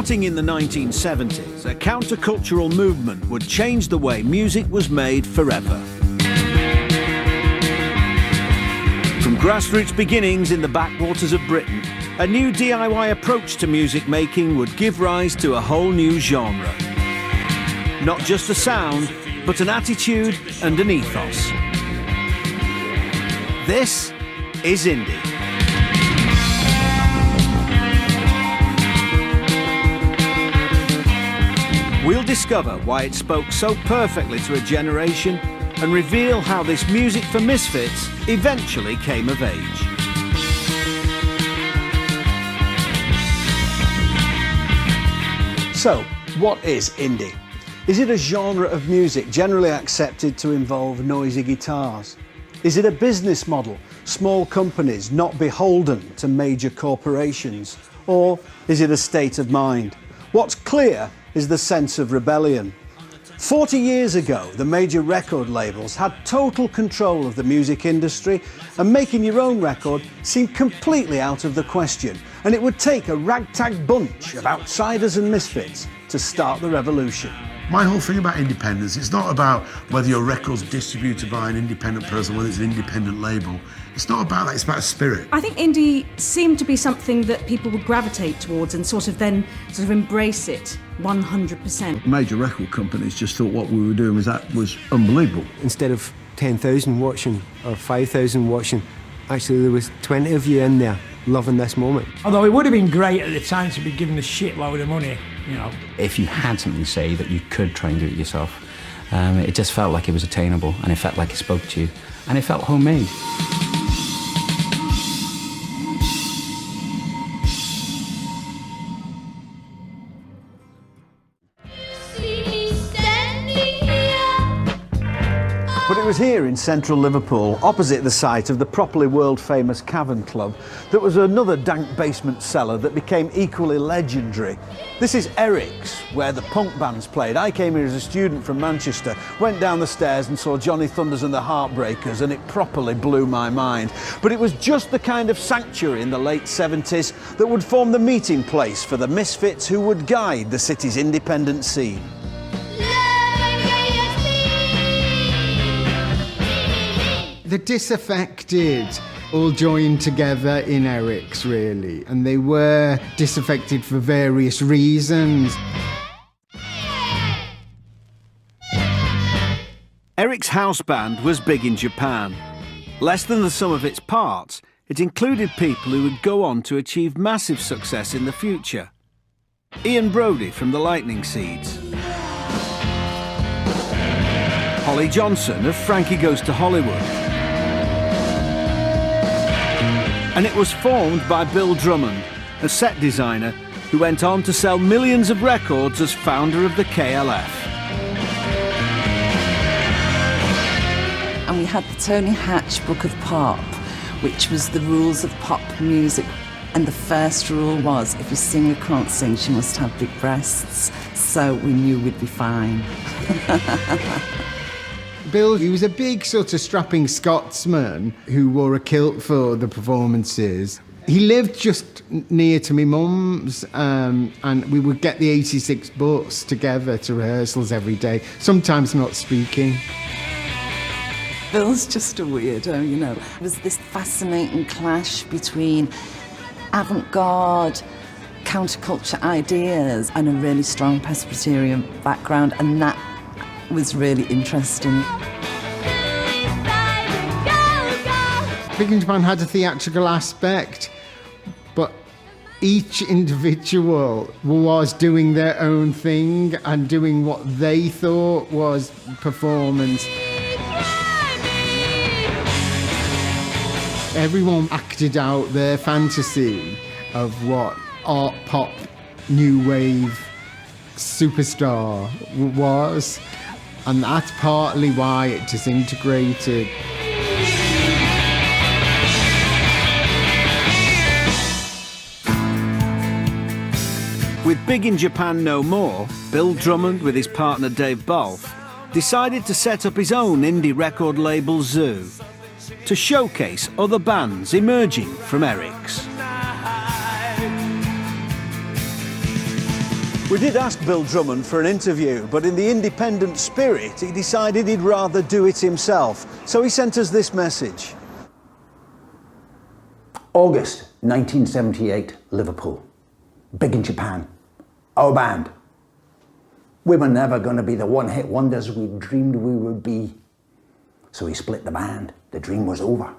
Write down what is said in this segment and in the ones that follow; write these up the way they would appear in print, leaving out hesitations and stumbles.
Starting in the 1970s, a countercultural movement would change the way music was made forever. From grassroots beginnings in the backwaters of Britain, a new DIY approach to music making would give rise to a whole new genre. Not just a sound, but an attitude and an ethos. This is indie. We'll discover why it spoke so perfectly to a generation and reveal how this music for Misfits eventually came of age. So, what is indie? Is it a genre of music generally accepted to involve noisy guitars? Is it a business model, small companies not beholden to major corporations? Or is it a state of mind? What's clear is the sense of rebellion. 40 years ago, the major record labels had total control of the music industry, and making your own record seemed completely out of the question, and it would take a ragtag bunch of outsiders and misfits to start the revolution. My whole thing about independence, it's not about whether your record's distributed by an independent person, whether it's an independent label. It's not about that, it's about a spirit. I think indie seemed to be something that people would gravitate towards and sort of embrace it 100%. Major record companies just thought what we were doing was unbelievable. Instead of 10,000 watching or 5,000 watching, actually there was 20 of you in there loving this moment. Although it would have been great at the time to be given a shitload of money, you know. If you had something to say that you could try and do it yourself, it just felt like it was attainable, and it felt like it spoke to you, and it felt homemade. But it was here in central Liverpool, opposite the site of the properly world-famous Cavern Club, that was another dank basement cellar that became equally legendary. This is Eric's, where the punk bands played. I came here as a student from Manchester, went down the stairs and saw Johnny Thunders and the Heartbreakers, and it properly blew my mind. But it was just the kind of sanctuary in the late 70s that would form the meeting place for the Misfits who would guide the city's independent scene. The disaffected all joined together in Eric's, really, and they were disaffected for various reasons. Eric's house band was big in Japan. Less than the sum of its parts, it included people who would go on to achieve massive success in the future. Ian Brodie from the Lightning Seeds. Holly Johnson of Frankie Goes to Hollywood. And it was formed by Bill Drummond, a set designer who went on to sell millions of records as founder of the KLF. And we had the Tony Hatch Book of Pop, which was the rules of pop music. And the first rule was, if a singer can't sing, she must have big breasts. So we knew we'd be fine. Bill, he was a big sort of strapping Scotsman who wore a kilt for the performances. He lived just near to my mum's, and we would get the 86 bus together to rehearsals every day, sometimes not speaking. Bill's just a weirdo, you know. It was this fascinating clash between avant-garde, counterculture ideas and a really strong Presbyterian background, and that was really interesting. Big in Japan had a theatrical aspect, but each individual was doing their own thing and doing what they thought was performance. Everyone acted out their fantasy of what art pop, new wave superstar was. And that's partly why it disintegrated. With Big in Japan no more, Bill Drummond, with his partner Dave Balfe, decided to set up his own indie record label Zoo to showcase other bands emerging from Eric's. We did ask Bill Drummond for an interview, but in the independent spirit, he decided he'd rather do it himself. So he sent us this message. August 1978, Liverpool. Big in Japan. Our band. We were never going to be the one-hit wonders we dreamed we would be. So we split the band. The dream was over.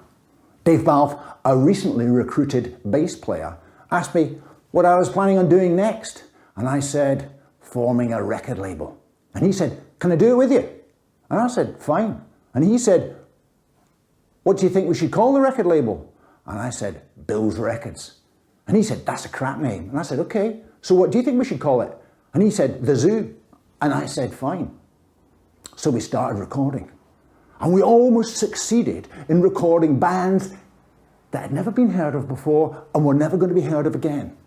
Dave Balfe, a recently recruited bass player, asked me what I was planning on doing next. And I said, forming a record label. And he said, can I do it with you? And I said, fine. And he said, what do you think we should call the record label? And I said, Bill's Records. And he said, that's a crap name. And I said, okay, so what do you think we should call it? And he said, The Zoo. And I said, fine. So we started recording. And we almost succeeded in recording bands that had never been heard of before and were never going to be heard of again.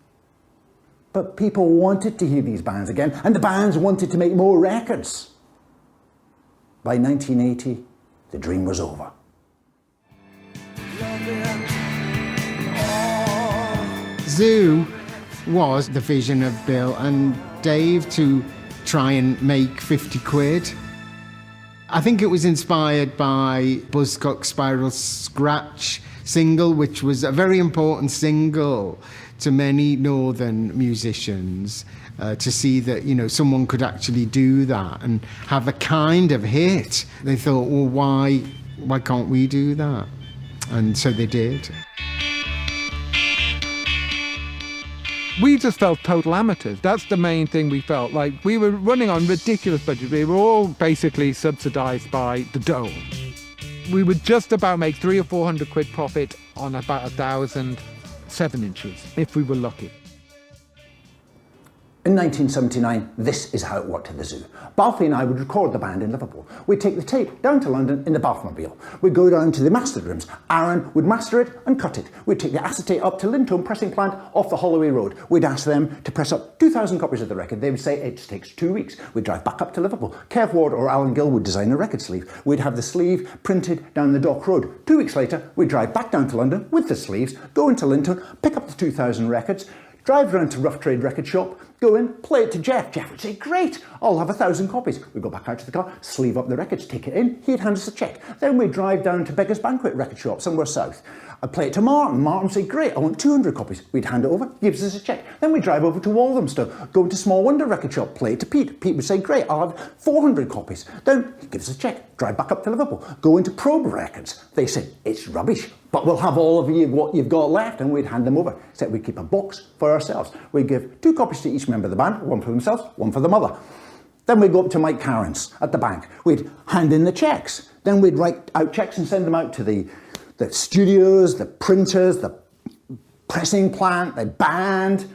But people wanted to hear these bands again, and the bands wanted to make more records. By 1980, the dream was over. Zoo was the vision of Bill and Dave to try and make 50 quid. I think it was inspired by Buzzcock's Spiral Scratch single, which was a very important single to many northern musicians, to see that, you know, someone could actually do that and have a kind of hit. They thought, well, why can't we do that? And so they did. We just felt total amateurs. That's the main thing we felt. Like, we were running on ridiculous budgets. We were all basically subsidised by the Dome. We would just about make 300 or 400 quid profit on about 1,000 7-inches, if we were lucky. In 1979, this is how it worked at the Zoo. Balfe and I would record the band in Liverpool. We'd take the tape down to London in the Balfemobile. We'd go down to the mastered rooms. Aaron would master it and cut it. We'd take the acetate up to Lintone pressing plant off the Holloway Road. We'd ask them to press up 2,000 copies of the record. They would say it takes 2 weeks. We'd drive back up to Liverpool. Kev Ward or Alan Gill would design a record sleeve. We'd have the sleeve printed down the Dock Road. 2 weeks later, we'd drive back down to London with the sleeves, go into Lintone, pick up the 2,000 records, drive round to Rough Trade Record Shop, go in, play it to Jeff. Jeff would say, great, I'll have 1,000 copies. We'd go back out to the car, sleeve up the records, take it in, he'd hand us a cheque. Then we'd drive down to Beggar's Banquet Record Shop, somewhere south. I'd play it to Martin. Martin would say, great, I want 200 copies. We'd hand it over, gives us a cheque. Then we'd drive over to Walthamstow, go to Small Wonder Record Shop, play it to Pete. Pete would say, great, I'll have 400 copies. Then he gives us a cheque, drive back up to Liverpool, go into Probe Records. They said, it's rubbish, but we'll have all of you what you've got left, and we'd hand them over. Except we'd keep a box for ourselves. We'd give 2 copies to each member of the band, one for themselves, one for the mother. Then we'd go up to Mike Carron's at the bank. We'd hand in the cheques. Then we'd write out cheques and send them out to the studios, the printers, the pressing plant, the band.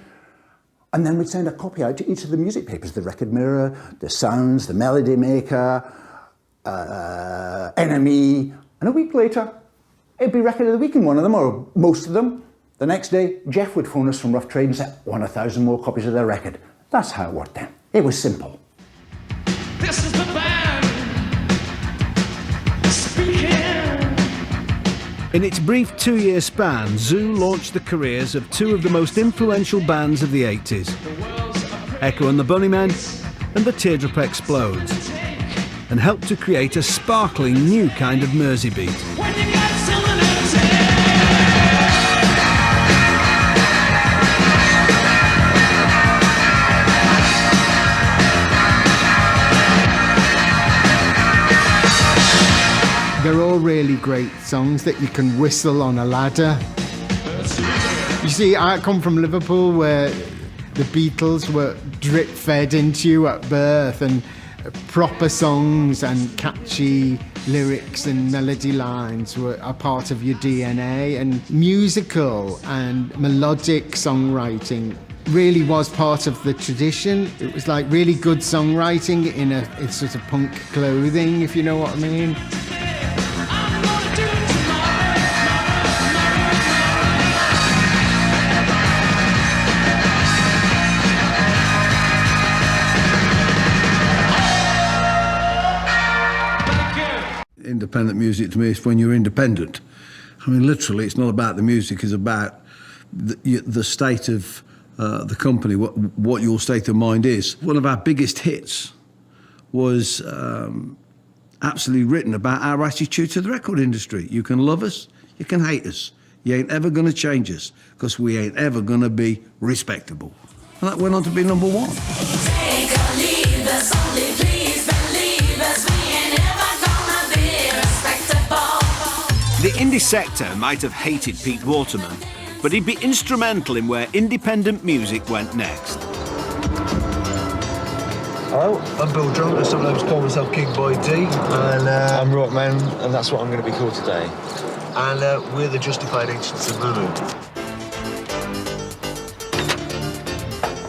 And then we'd send a copy out to each of the music papers, the Record Mirror, the Sounds, the Melody Maker, NME. And a week later, it'd be Record of the Week in one of them, or most of them. The next day, Jeff would phone us from Rough Trade and say, want 1,000 more copies of their record. That's how it worked then. It was simple. This is the band speaking. In its brief 2-year span, Zoo launched the careers of 2 of the most influential bands of the 80s, Echo and the Bunnymen and the Teardrop Explodes, and helped to create a sparkling new kind of Mersey beat. They're all really great songs that you can whistle on a ladder. You see, I come from Liverpool where the Beatles were drip-fed into you at birth, and proper songs and catchy lyrics and melody lines were a part of your DNA, and musical and melodic songwriting really was part of the tradition. It was like really good songwriting in a sort of punk clothing, if you know what I mean. Independent music to me is when you're independent. I mean, literally, it's not about the music, it's about the state of the company, what your state of mind is. One of our biggest hits was absolutely written about our attitude to the record industry. You can love us, you can hate us. You ain't ever going to change us, because we ain't ever going to be respectable. And that went on to be number one. Take or leave us, only please believe us. We ain't ever gonna be respectable. The indie sector might have hated Pete Waterman, but he'd be instrumental in where independent music went next. Hello, I'm Bill Drummond. I sometimes call myself King Boy D, and I'm Rockman, and that's what I'm going to be called today. And we're the Justified Ancients of Movement.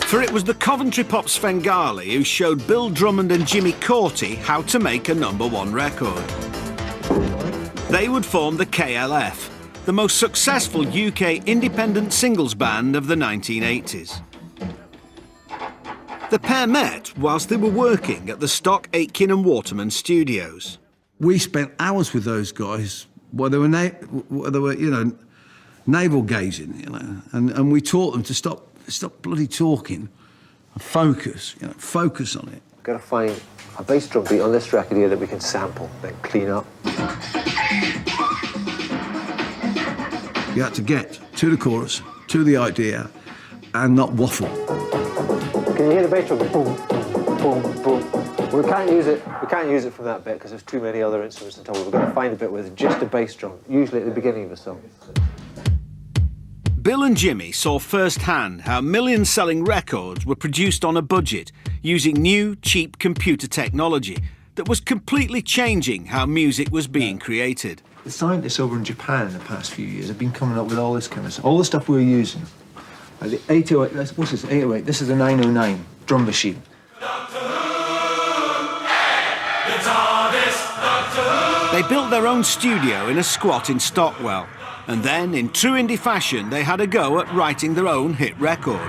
For it was the Coventry pop Svengali who showed Bill Drummond and Jimmy Corti how to make a #1 record. They would form the KLF, the most successful UK independent singles band of the 1980s. The pair met whilst they were working at the Stock Aitken and Waterman studios. We spent hours with those guys while they were, navel gazing, and we taught them to stop bloody talking and focus on it. We've got to find a bass drum beat on this record here that we can sample, then clean up. You had to get to the chorus, to the idea, and not waffle. Can you hear the bass drum? Boom, boom, boom, boom. We can't use it from that bit because there's too many other instruments to tell. We're going to find a bit with just a bass drum, usually at the beginning of a song. Bill and Jimmy saw firsthand how million-selling records were produced on a budget using new, cheap computer technology that was completely changing how music was being created. The scientists over in Japan in the past few years have been coming up with all this kind of stuff. All the stuff we're using. Like the 808, what's this, 808? This is a 909 drum machine. They built their own studio in a squat in Stockwell, and then, in true indie fashion, they had a go at writing their own hit record.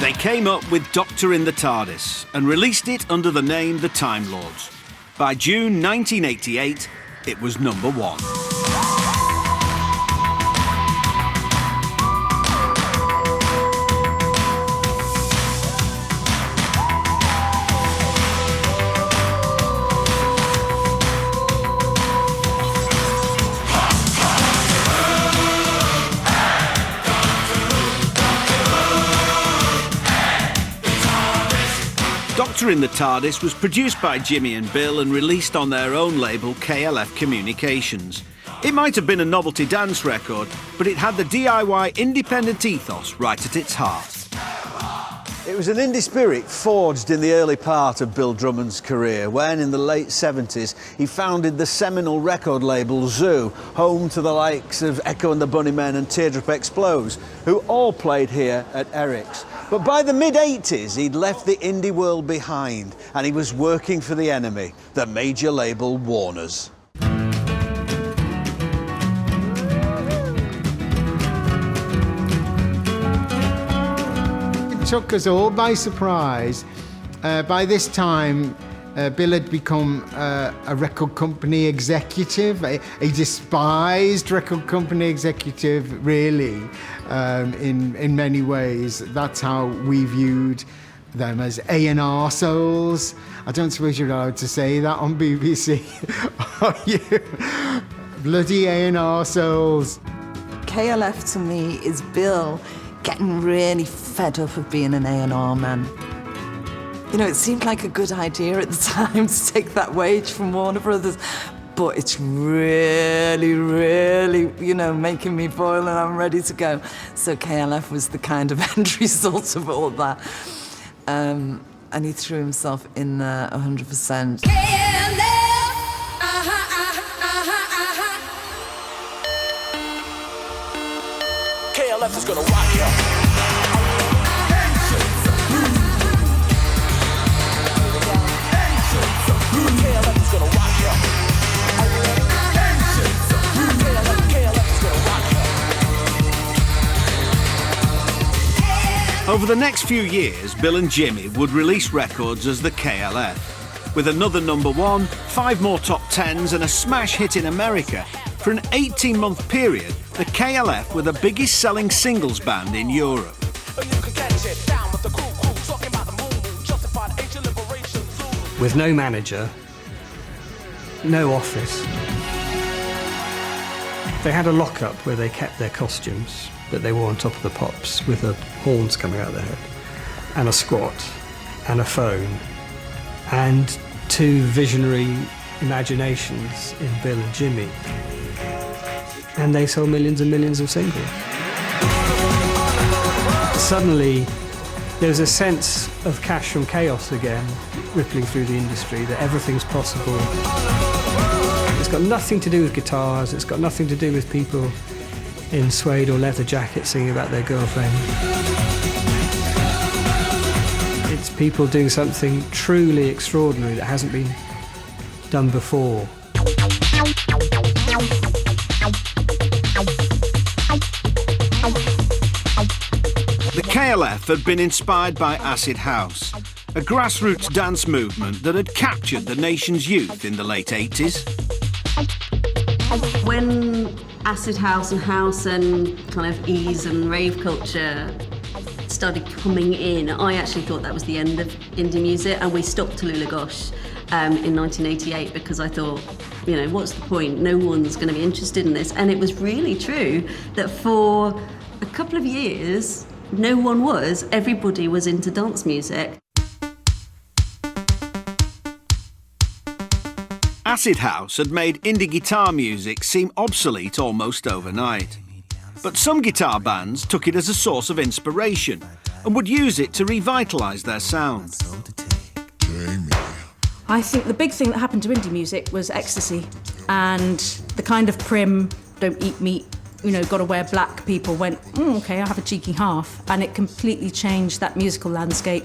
They came up with Doctor in the TARDIS and released it under the name The Time Lords. By June 1988, it was #1. Doctor in the TARDIS was produced by Jimmy and Bill and released on their own label KLF Communications. It might have been a novelty dance record, but it had the DIY independent ethos right at its heart. It was an indie spirit forged in the early part of Bill Drummond's career when, in the late 70s, he founded the seminal record label Zoo, home to the likes of Echo and the Bunnymen and Teardrop Explodes, who all played here at Eric's. But by the mid-80s, he'd left the indie world behind and he was working for the enemy, the major label Warner's. It took us all by surprise. By this time, Bill had become a record company executive, a despised record company executive, really, in many ways. That's how we viewed them, as A&R souls. I don't suppose you're allowed to say that on BBC, are you? Bloody A&R souls. KLF to me is Bill getting really fed up of being an A&R man. You know, it seemed like a good idea at the time to take that wage from Warner Brothers, but it's really, really, making me boil and I'm ready to go. So KLF was the kind of end result of all that. And he threw himself in there 100%. KLF is gonna rock you. Over the next few years, Bill and Jimmy would release records as the KLF. With another #1, 5 more top 10s and a smash hit in America, For an 18-month period, the KLF were the biggest selling singles band in Europe. With no manager, no office. They had a lock-up where they kept their costumes that they wore on top of the pops with the horns coming out of their head, and a squat, and a phone, and two visionary imaginations in Bill and Jimmy. And they sold millions and millions of singles. Suddenly, there was a sense of cash from chaos again, rippling through the industry, that everything's possible. It's got nothing to do with guitars, it's got nothing to do with people in suede or leather jackets singing about their girlfriend. It's people doing something truly extraordinary that hasn't been done before. The KLF had been inspired by acid house, a grassroots dance movement that had captured the nation's youth in the late 80s. When acid house and kind of ease and rave culture started coming in, I actually thought that was the end of indie music, and we stopped Tallulah Gosh in 1988 because I thought, you know, what's the point? No one's going to be interested in this. And it was really true that for a couple of years, no one was. Everybody was into dance music. Acid house had made indie guitar music seem obsolete almost overnight. But some guitar bands took it as a source of inspiration and would use it to revitalise their sound. I think the big thing that happened to indie music was ecstasy, and the kind of prim, don't eat meat, you know, gotta wear black people went, okay, I'll have a cheeky half, and it completely changed that musical landscape.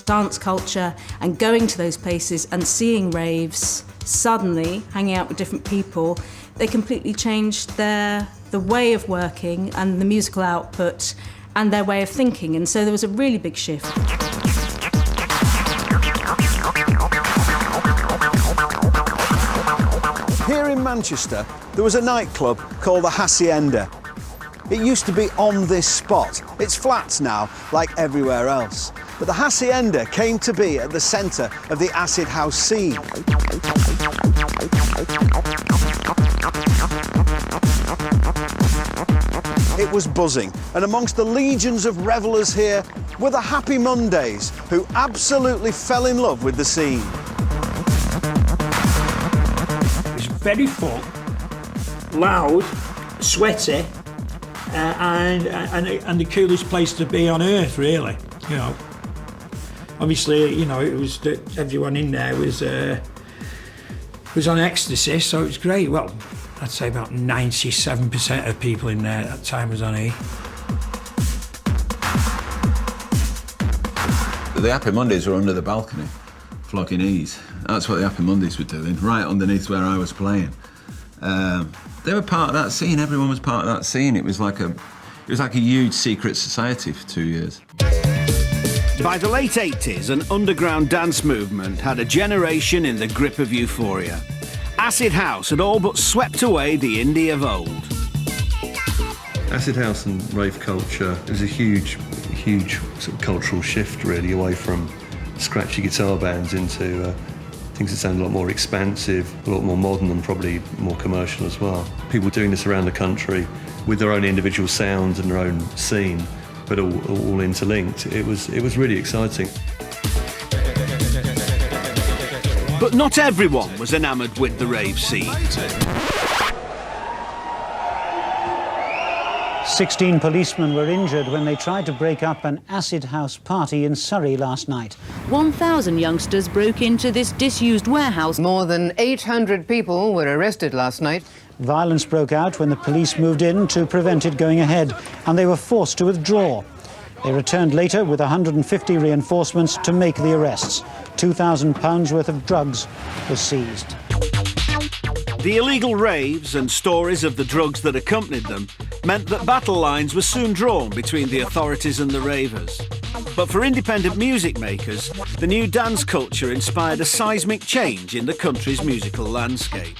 Dance culture and going to those places and seeing raves, suddenly hanging out with different people, they completely changed the way of working and the musical output and their way of thinking, and so there was a really big shift. Here in Manchester, there was a nightclub called the Hacienda. It used to be on this spot. It's flats now, like everywhere else. But the Hacienda came to be at the centre of the acid house scene. It was buzzing, and amongst the legions of revellers here were the Happy Mondays, who absolutely fell in love with the scene. Very full, loud, sweaty, and the coolest place to be on earth, really. You know, obviously, you know, it was that everyone in there was on ecstasy, so it was great. Well, I'd say about 97% of people in there at that time was on E. The Happy Mondays were under the balcony, flogging E's. That's what the Happy Mondays were doing, right underneath where I was playing. They were part of that scene. Everyone was part of that scene. It was like a huge secret society for 2 years. By the late 80s, an underground dance movement had a generation in the grip of euphoria. Acid house had all but swept away the indie of old. Acid house and rave culture was a huge sort of cultural shift, really, away from scratchy guitar bands into things that sound a lot more expansive, a lot more modern, and probably more commercial as well. People doing this around the country with their own individual sounds and their own scene, but all interlinked. It was really exciting. But not everyone was enamoured with the rave scene. 16 policemen were injured when they tried to break up an acid house party in Surrey last night. 1,000 youngsters broke into this disused warehouse. More than 800 people were arrested last night. Violence broke out when the police moved in to prevent it going ahead, and they were forced to withdraw. They returned later with 150 reinforcements to make the arrests. £2,000 worth of drugs was seized. The illegal raves and stories of the drugs that accompanied them meant that battle lines were soon drawn between the authorities and the ravers. But for independent music makers, the new dance culture inspired a seismic change in the country's musical landscape.